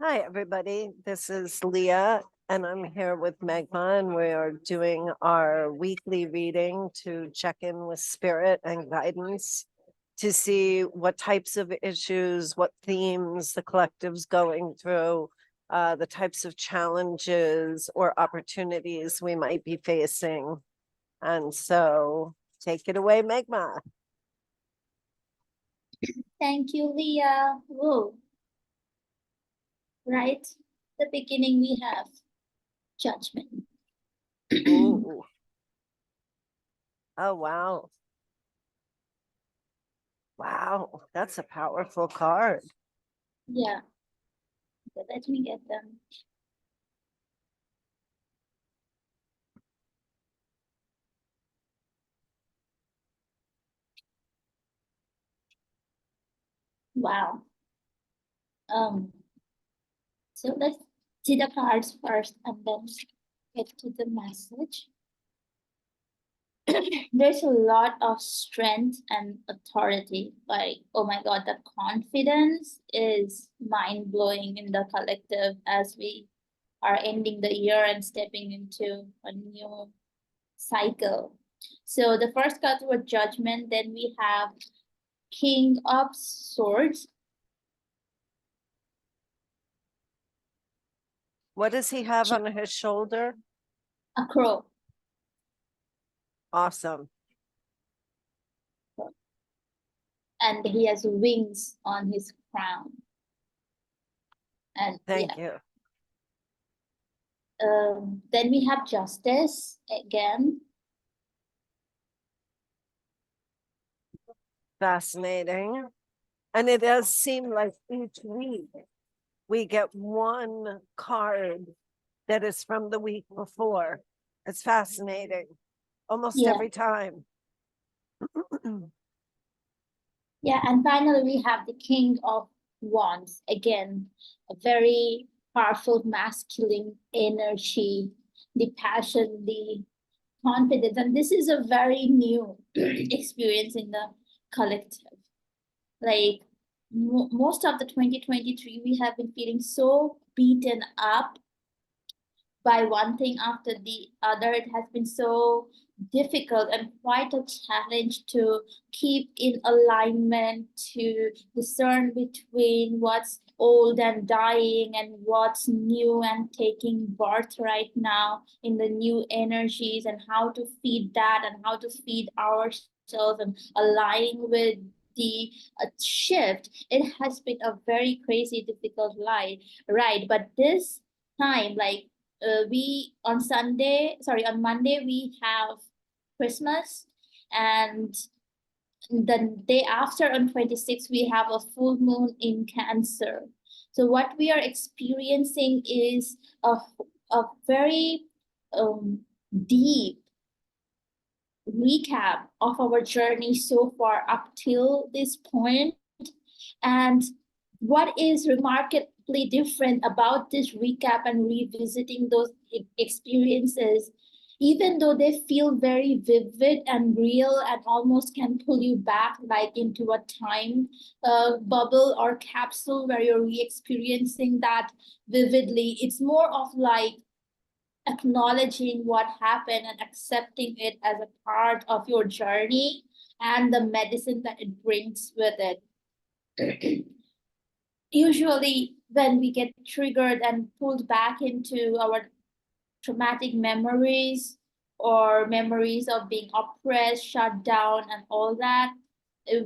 Hi, everybody. This is Leah, and I'm here with Meghma, and we are doing our weekly reading to check in with spirit and guidance to see what types of issues, what themes the collective's going through, the types of challenges or opportunities we might be facing. And so take it away, Meghma. Thank you, Leah. Whoa. Right? The beginning we have judgment. Ooh. Oh, wow. Wow, that's a powerful card. Yeah. Okay, let me get them. Wow. So let's see the cards first and then get to the message. There's a lot of strength and authority. Like, oh my God, the confidence is mind blowing in the collective as we are ending the year and stepping into a new cycle. So the first card was judgment. Then we have King of Swords. What does he have on his shoulder? A crow. Awesome. And he has wings on his crown. And Thank you. Then we have Justice again. Fascinating. And it does seem like each week we get one card that is from the week before. It's fascinating. Almost every time. Yeah, and finally we have the King of Wands. Again, a very powerful masculine energy, the passion, the confidence. And this is a very new experience in the collective. Like most of the 2023, we have been feeling so beaten up by one thing after the other. It has been so difficult and quite a challenge to keep in alignment, to discern between what's old and dying and what's new and taking birth right now in the new energies, and how to feed that and how to feed ourselves and align with the shift. It has been a very crazy difficult ride, but this time, like, we on Monday we have Christmas, and the day after on 26th we have a full moon in Cancer. So what we are experiencing is a very deep recap of our journey so far up till this point. And what is remarkably different about this recap and revisiting those experiences, even though they feel very vivid and real and almost can pull you back like into a time bubble or capsule where you're re-experiencing that vividly, it's more of like acknowledging what happened and accepting it as a part of your journey and the medicine that it brings with it. Usually, when we get triggered and pulled back into our traumatic memories or memories of being oppressed, shut down, and all that,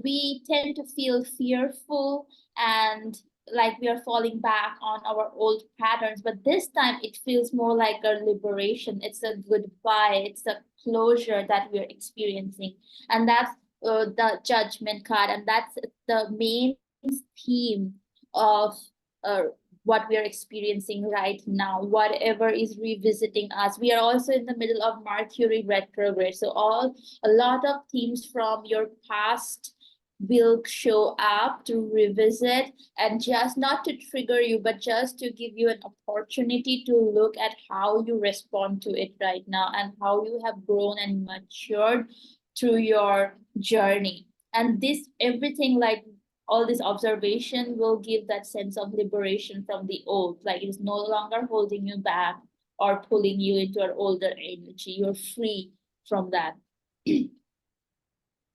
we tend to feel fearful and like we are falling back on our old patterns. But this time it feels more like a liberation. It's a goodbye, it's a closure that we're experiencing. And that's the judgment card, and that's the main theme of uh, what we are experiencing right now, whatever is revisiting us. We are also in the middle of Mercury retrograde. So a lot of themes from your past will show up to revisit, and just not to trigger you, but just to give you an opportunity to look at how you respond to it right now and how you have grown and matured through your journey. And this everything, like, all this observation will give that sense of liberation from the old, like it's no longer holding you back or pulling you into an older energy. You're free from that.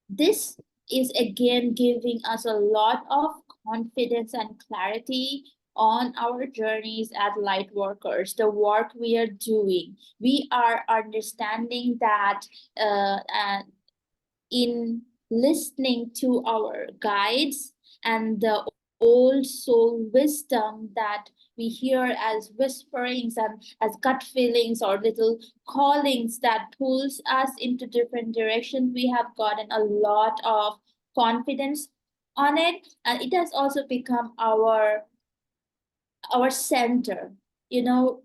This is again giving us a lot of confidence and clarity on our journeys as light workers, the work we are doing. We are understanding that in listening to our guides and the old soul wisdom that we hear as whisperings and as gut feelings or little callings that pulls us into different directions, we have gotten a lot of confidence on it, and it has also become our center, you know,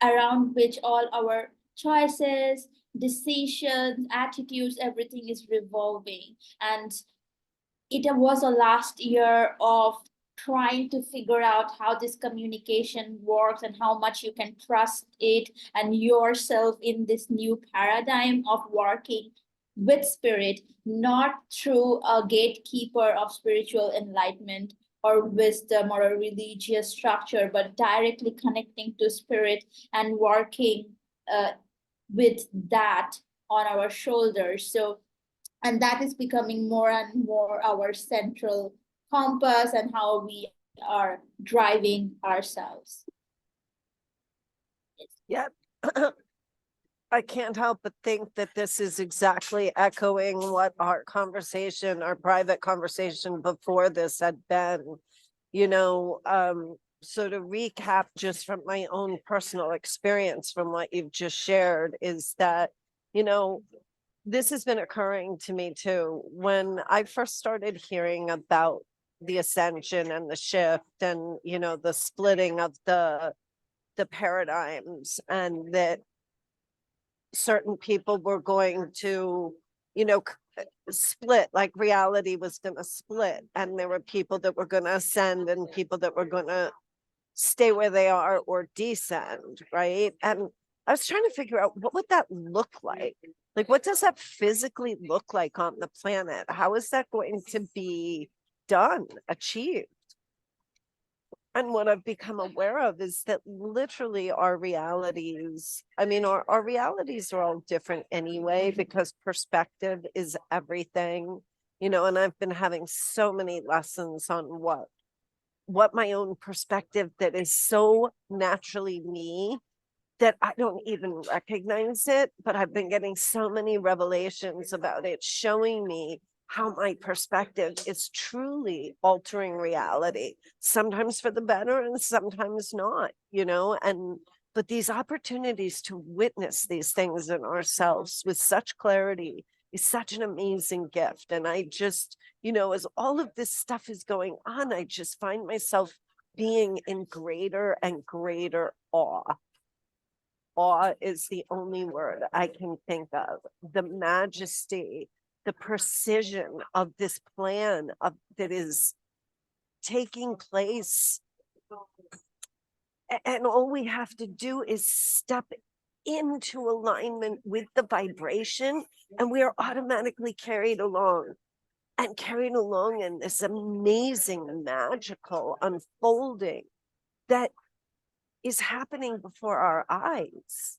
around which all our choices, decisions, attitudes, everything is revolving. And it was a last year of trying to figure out how this communication works and how much you can trust it and yourself in this new paradigm of working with spirit, not through a gatekeeper of spiritual enlightenment or wisdom or a religious structure, but directly connecting to spirit and working uh, with that on our shoulders. So, and that is becoming more and more our central compass and how we are driving ourselves. Yep. I can't help but think that this is exactly echoing what our conversation, our private conversation before this had been. You know, so to recap just from my own personal experience from what you've just shared is that, you know, this has been occurring to me too. When I first started hearing about the ascension and the shift and, you know, the splitting of the paradigms, and that certain people were going to, you know, split, like reality was going to split, and there were people that were going to ascend and people that were going to stay where they are or descend, right? And I was trying to figure out what would that look like? Like, what does that physically look like on the planet? How is that going to be done, achieved? And what I've become aware of is that literally our realities, I mean, our realities are all different anyway, because perspective is everything, you know, and I've been having so many lessons on what my own perspective that is so naturally me that I don't even recognize it, but I've been getting so many revelations about it, showing me how my perspective is truly altering reality, sometimes for the better and sometimes not, you know, and but these opportunities to witness these things in ourselves with such clarity is such an amazing gift. And I just, you know, as all of this stuff is going on, I just find myself being in greater and greater awe. Awe is the only word I can think of. The majesty, the precision of this plan of that is taking place. And all we have to do is step into alignment with the vibration, and we are automatically carried along and carried along in this amazing, magical unfolding that is happening before our eyes.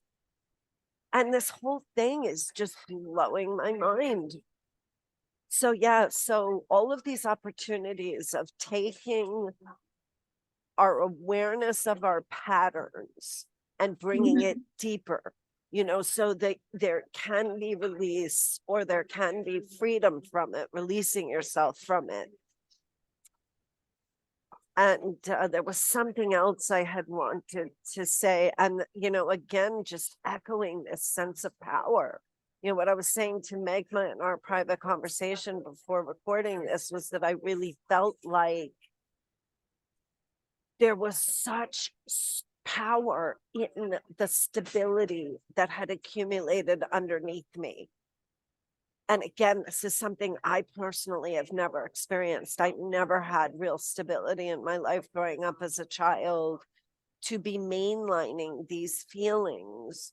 And this whole thing is just blowing my mind. So, yeah, so all of these opportunities of taking our awareness of our patterns and bringing it deeper, you know, so that there can be release or there can be freedom from it, releasing yourself from it. And there was something else I had wanted to say. And, you know, again, just echoing this sense of power. You know, what I was saying to Meghma in our private conversation before recording this was that I really felt like there was such power in the stability that had accumulated underneath me. And again, this is something I personally have never experienced. I never had real stability in my life growing up as a child. To be mainlining these feelings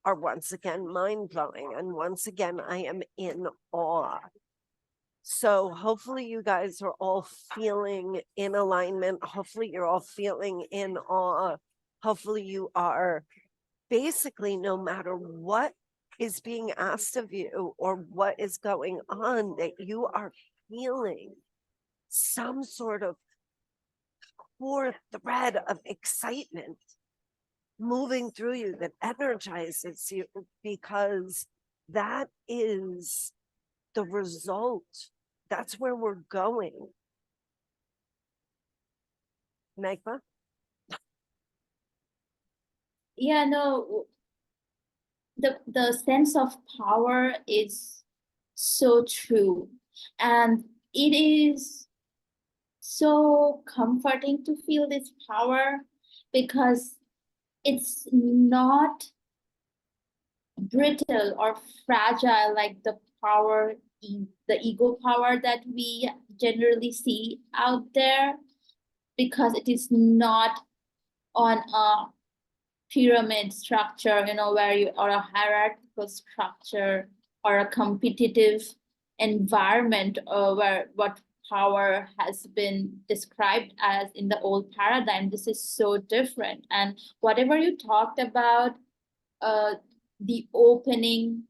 are once again mind blowing. And once again, I am in awe. So hopefully you guys are all feeling in alignment. Hopefully you're all feeling in awe. Hopefully you are basically, no matter what is being asked of you or what is going on, that you are feeling some sort of core thread of excitement moving through you that energizes you, because that is the result. That's where we're going. Meghma? Yeah, no, the sense of power is so true. And it is so comforting to feel this power because it's not brittle or fragile like the power, the ego power that we generally see out there, because it is not on a pyramid structure, where you or a hierarchical structure or a competitive environment, where what power has been described as in the old paradigm. This is so different. And whatever you talked about, uh, the opening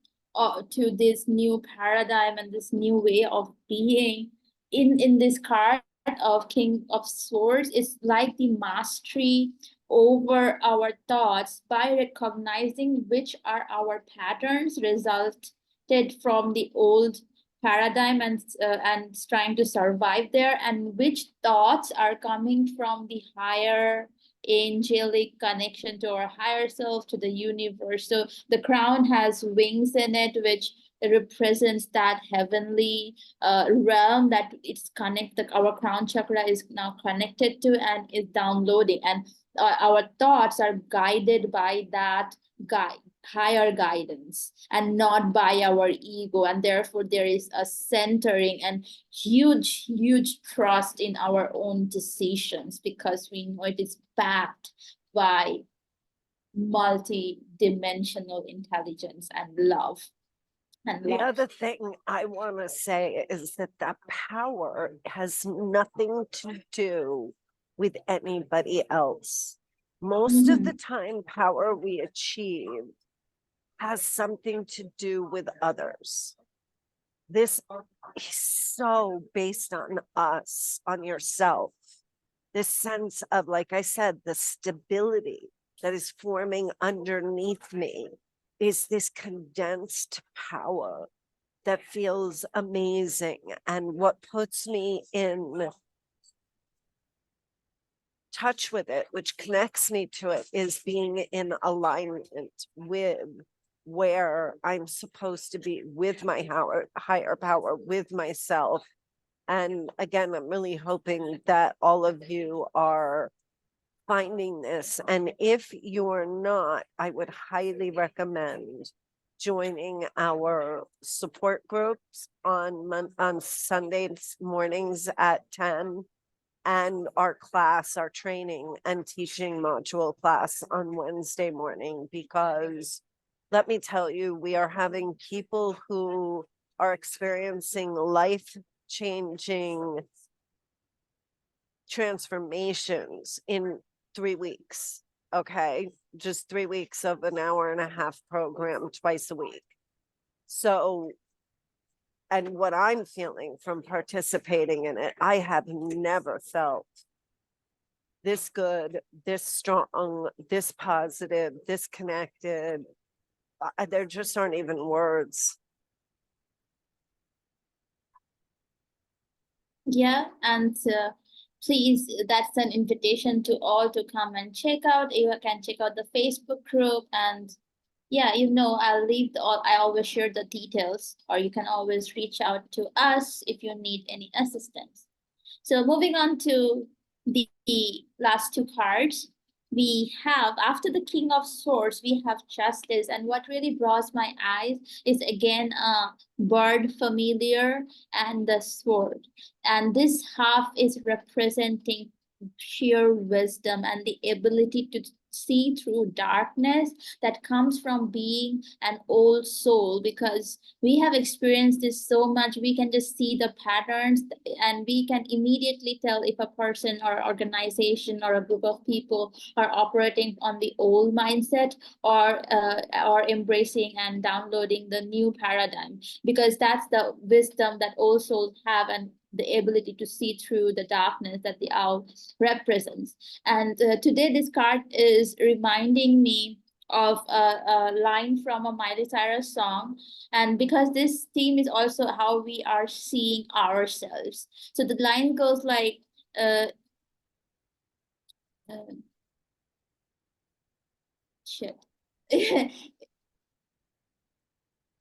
to this new paradigm and this new way of being in this card of King of Swords, is like the mastery over our thoughts by recognizing which are our patterns resulted from the old paradigm, and trying to survive there, and which thoughts are coming from the higher angelic connection to our higher self, to the universe. So the crown has wings in it, which represents that heavenly realm that it's connected. Our crown chakra is now connected to and is downloading, and our thoughts are guided by that guide higher guidance and not by our ego, and therefore there is a centering and huge trust in our own decisions, because we know it is backed by multi-dimensional intelligence and love. The other thing I want to say is that that power has nothing to do with anybody else. Most of the time, power we achieve has something to do with others. This is so based on us, on yourself. This sense of, like I said, the stability that is forming underneath me is this condensed power that feels amazing. And what puts me in touch with it, which connects me to it, is being in alignment with where I'm supposed to be, with my higher power, with myself. And again, I'm really hoping that all of you are finding this. And if you're not, I would highly recommend joining our support groups on Sunday mornings at 10, and our class, our training and teaching module class on Wednesday morning, because let me tell you, we are having people who are experiencing life changing transformations in 3 weeks. Okay. Just 3 weeks of an hour and a half program twice a week. So, and what I'm feeling from participating in it, I have never felt this good, this strong, this positive, this connected. There just aren't even words. Yeah, and please, that's an invitation to all to come and check out. You can check out the Facebook group, and yeah, I'll leave I always share the details, or you can always reach out to us if you need any assistance. So moving on to the last two cards, we have, after the King of Swords, we have Justice. And what really draws my eyes is again a bird familiar and the sword. And this half is representing sheer wisdom and the ability to see through darkness that comes from being an old soul, because we have experienced this so much. We can just see the patterns, and we can immediately tell if a person or organization or a group of people are operating on the old mindset, or embracing and downloading the new paradigm, because that's the wisdom that old souls have, and the ability to see through the darkness that the owl represents. And today this card is reminding me of a line from a Miley Cyrus song, and because this theme is also how we are seeing ourselves. So the line goes like, uh, uh shit.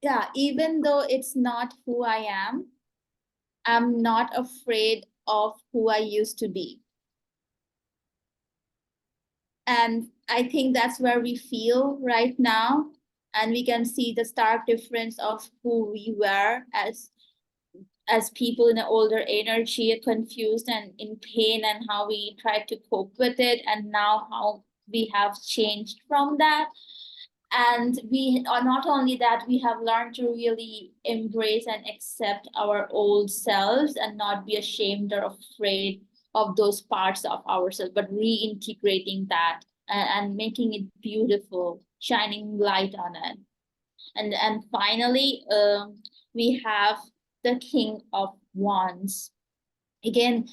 Yeah, even though it's not who I am, I'm not afraid of who I used to be. And I think that's where we feel right now. And we can see the stark difference of who we were as people in an older energy, confused and in pain, and how we tried to cope with it, and now how we have changed from that. And we are not only that, we have learned to really embrace and accept our old selves and not be ashamed or afraid of those parts of ourselves, but reintegrating that, and making it beautiful, shining light on it. And finally, we have the King of Wands. Again,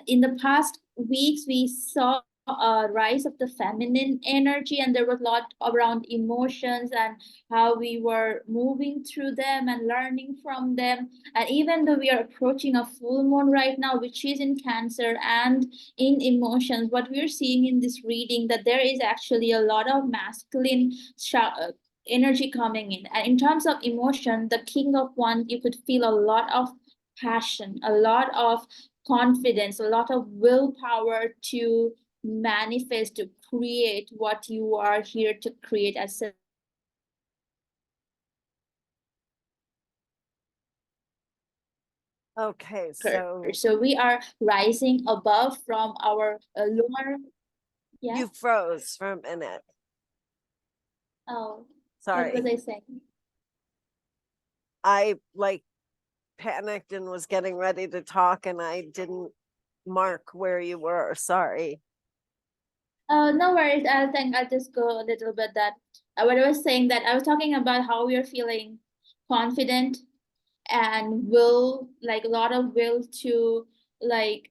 in the past weeks we saw a rise of the feminine energy, and there was a lot around emotions and how we were moving through them and learning from them. And even though we are approaching a full moon right now, which is in Cancer and in emotions, what we're seeing in this reading, that there is actually a lot of masculine energy coming in. And in terms of emotion, the King of Wands, you could feel a lot of passion, a lot of confidence, a lot of willpower to manifest, to create what you are here to create as a. Okay, So we are rising above from our lower. Yeah. You froze for a minute. Oh, sorry. What was I saying? I like panicked and was getting ready to talk, and I didn't mark where you were. Sorry. No worries. I think I'll just go a little bit that what I was saying, that I was talking about how we are feeling confident and will, like a lot of will to, like,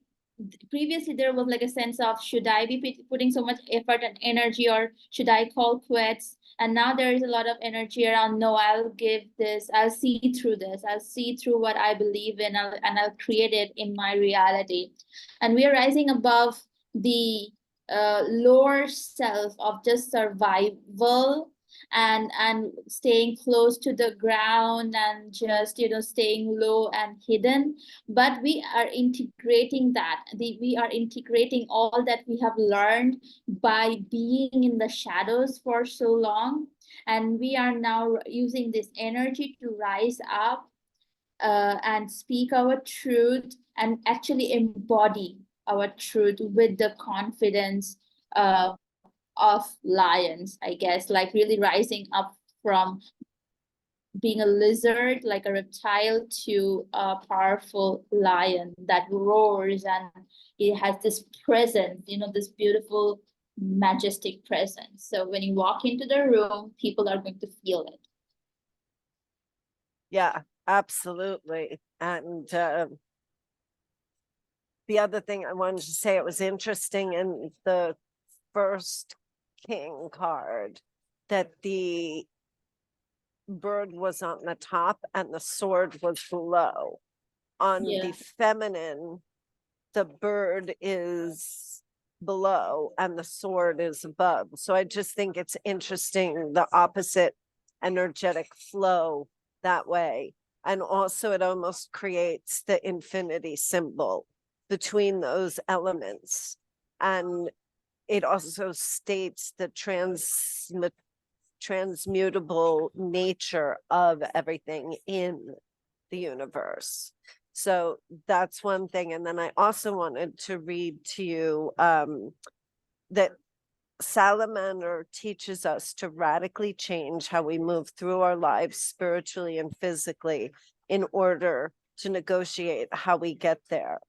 previously there was like a sense of, should I be putting so much effort and energy, or should I call quits? And now there is a lot of energy around, no, I'll give this, I'll see through this, I'll see through what I believe in, and I'll create it in my reality. And we are rising above the lower self of just survival, and staying close to the ground, and just staying low and hidden. But we are integrating that, we are integrating all that we have learned by being in the shadows for so long, and we are now using this energy to rise up, and speak our truth, and actually embody our truth with the confidence of lions, I guess, like really rising up from being a lizard, like a reptile, to a powerful lion that roars, and it has this presence, this beautiful, majestic presence. So when you walk into the room, people are going to feel it. Yeah, absolutely. And the other thing I wanted to say, it was interesting in the first king card that the bird was on the top and the sword was below. On the feminine, the bird is below and the sword is above. So I just think it's interesting, the opposite energetic flow that way. And also it almost creates the infinity symbol between those elements. And it also states the transmutable nature of everything in the universe. So that's one thing. And then I also wanted to read to you that salamander teaches us to radically change how we move through our lives spiritually and physically in order to negotiate how we get there.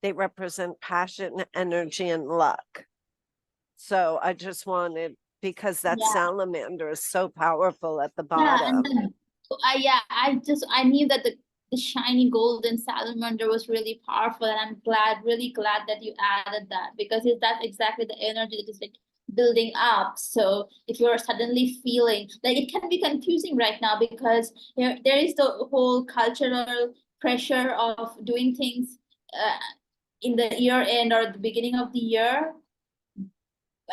They represent passion, energy, and luck. So I just wanted, because that Yeah. salamander is so powerful at the Yeah, and bottom. then I knew that the shiny golden salamander was really powerful, and I'm really glad that you added that, because that's exactly the energy that is like building up. So if you're suddenly feeling like, it can be confusing right now, because there is the whole cultural pressure of doing things in the year end or the beginning of the year,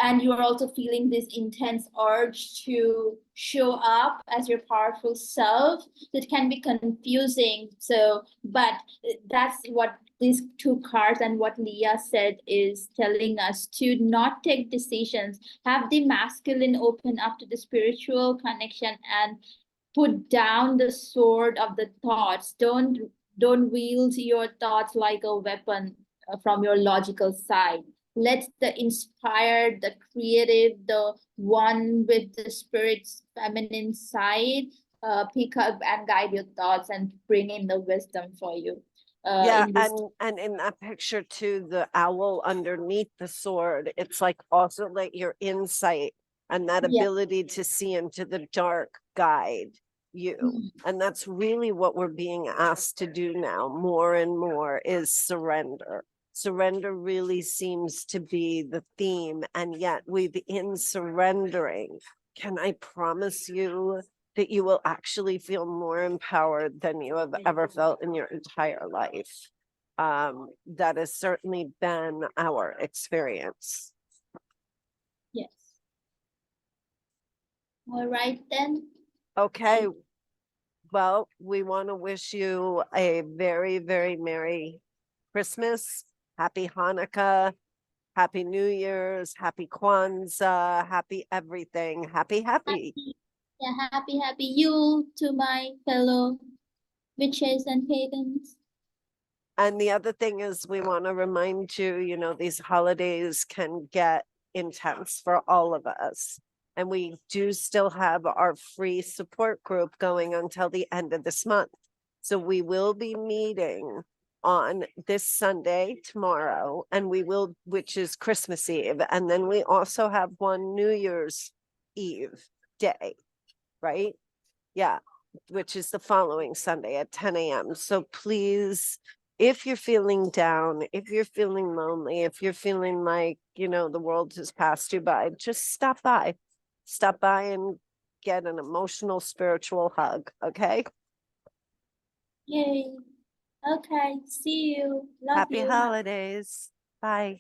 and you are also feeling this intense urge to show up as your powerful self. It can be confusing. So, but that's what these two cards and what Leah said is telling us: to not take decisions, have the masculine open up to the spiritual connection, and put down the sword of the thoughts. Don't wield your thoughts like a weapon from your logical side. Let the inspired, the creative, the one with the spirit's feminine side pick up and guide your thoughts and bring in the wisdom for you. Yeah, In this, and in that picture too, the owl underneath the sword, it's like also like your insight and that yeah, ability to see into the dark guide you. And that's really what we're being asked to do now, more and more, is surrender. Surrender really seems to be the theme, and yet within surrendering, can I promise you that you will actually feel more empowered than you have ever felt in your entire life. That has certainly been our experience. yes. All right then. Okay, well, we want to wish you a very, very Merry Christmas, Happy Hanukkah, Happy New Year's, Happy Kwanzaa, Happy everything, happy. Happy, yeah, happy Yule to my fellow witches and pagans. And the other thing is, we want to remind you, these holidays can get intense for all of us. And we do still have our free support group going until the end of this month. So we will be meeting on this Sunday, tomorrow, which is Christmas Eve. And then we also have one New Year's Eve day, right? Yeah, which is the following Sunday at 10 a.m. So please, if you're feeling down, if you're feeling lonely, if you're feeling like, the world has passed you by, just stop by. Stop by and get an emotional, spiritual hug. Okay. Yay. Okay. See you. Love Happy you. holidays. Bye.